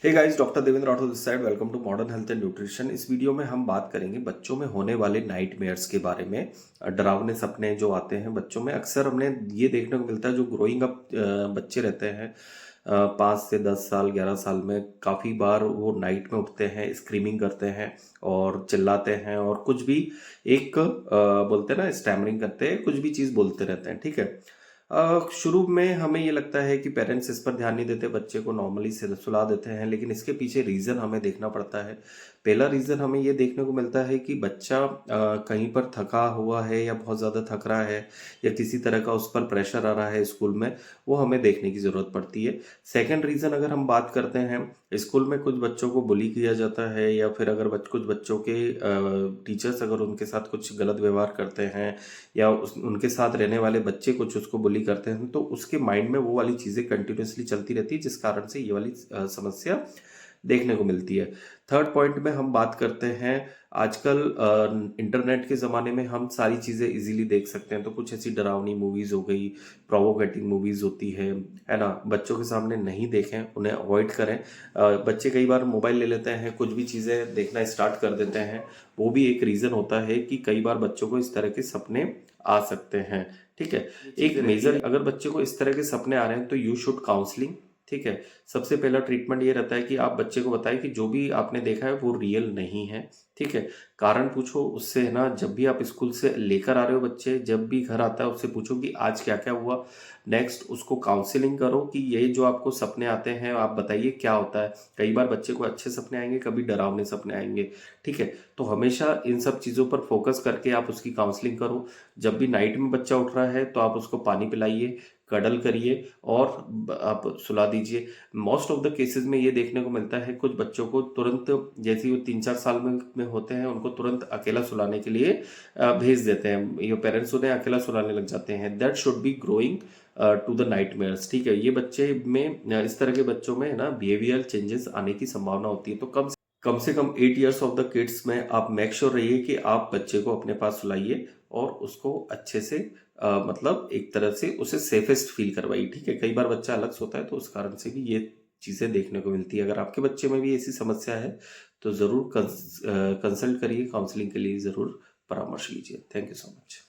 Hey guys, doctor Devendra Rathore this side. Welcome to modern health and nutrition. इस video में हम बात करेंगे बच्चों में होने वाले नाइटमेयर्स के बारे में। डरावने सपने जो आते हैं बच्चों में, अक्सर हमने ये देखने को मिलता है। जो ग्रोइंग अप बच्चे रहते हैं 5 से 10 साल 11 साल में, काफ़ी बार वो नाइट में उठते हैं, स्क्रीमिंग करते हैं और चिल्लाते हैं और कुछ भी एक बोलते हैं ना, स्टैमरिंग करते हैं, कुछ भी चीज़ बोलते रहते हैं। ठीक है। शुरू में हमें ये लगता है कि पेरेंट्स इस पर ध्यान नहीं देते, बच्चे को नॉर्मली से सुला देते हैं, लेकिन इसके पीछे रीज़न हमें देखना पड़ता है। पहला रीज़न हमें ये देखने को मिलता है कि बच्चा कहीं पर थका हुआ है या बहुत ज़्यादा थक रहा है या किसी तरह का उस पर प्रेशर आ रहा है स्कूल में, वो हमें देखने की ज़रूरत पड़ती है। सेकंड रीज़न अगर हम बात करते हैं, स्कूल में कुछ बच्चों को बुली किया जाता है या फिर अगर कुछ बच्चों के टीचर्स अगर उनके साथ कुछ गलत व्यवहार करते हैं या उनके साथ रहने वाले बच्चे कुछ उसको बुली करते हैं, तो उसके माइंड में वो वाली चीज़ें कंटिन्यूसली चलती रहती है, जिस कारण से ये वाली समस्या देखने को मिलती है। थर्ड पॉइंट में हम बात करते हैं, आजकल इंटरनेट के ज़माने में हम सारी चीज़ें इजीली देख सकते हैं, तो कुछ ऐसी डरावनी मूवीज़ हो गई, प्रोवोकेटिंग मूवीज़ होती है ना, बच्चों के सामने नहीं देखें, उन्हें अवॉइड करें। बच्चे कई बार मोबाइल ले लेते हैं, कुछ भी चीज़ें देखना स्टार्ट कर देते हैं, वो भी एक रीज़न होता है कि कई बार बच्चों को इस तरह के सपने आ सकते हैं। ठीक है। एक मेजर, अगर बच्चे को इस तरह के सपने आ रहे हैं तो यू शुड काउंसलिंग। ठीक है। सबसे पहला ट्रीटमेंट ये रहता है कि आप बच्चे को बताएं कि जो भी आपने देखा है वो रियल नहीं है। ठीक है। कारण पूछो उससे, है ना, जब भी आप स्कूल से लेकर आ रहे हो बच्चे, जब भी घर आता है उससे पूछो कि आज क्या क्या हुआ। नेक्स्ट उसको काउंसलिंग करो कि ये जो आपको सपने आते हैं आप बताइए क्या होता है। कई बार बच्चे को अच्छे सपने आएंगे, कभी डरावने सपने आएंगे। ठीक है। तो हमेशा इन सब चीज़ों पर फोकस करके आप उसकी काउंसलिंग करो। जब भी नाइट में बच्चा उठ रहा है तो आप उसको पानी पिलाइए, कडल करिए और आप सुला दीजिए। मोस्ट ऑफ द केसेस में ये देखने को मिलता है, कुछ बच्चों को तुरंत, जैसे वो 3-4 साल में होते हैं, उनको तुरंत अकेला सुलाने के लिए भेज देते हैं, ये पेरेंट्स उन्हें अकेला सुलाने लग जाते हैं। That should be growing to the nightmares. ठीक है। ये बच्चे में इस तरह के बच्चों में, है ना, बिहेवियरल चेंजेस आने की संभावना होती है। तो कम से कम 8 ईयर्स ऑफ द किड्स में आप मेक श्योर रहिए कि आप बच्चे को अपने पास सुलाइए और उसको अच्छे से मतलब एक तरह से उसे सेफेस्ट फील करवाइए। ठीक है। कई बार बच्चा अलग सोता है तो उस कारण से भी ये चीज़ें देखने को मिलती है। अगर आपके बच्चे में भी ऐसी समस्या है तो ज़रूर कंसल्ट करिए, काउंसलिंग के लिए ज़रूर परामर्श लीजिए। Thank you so much.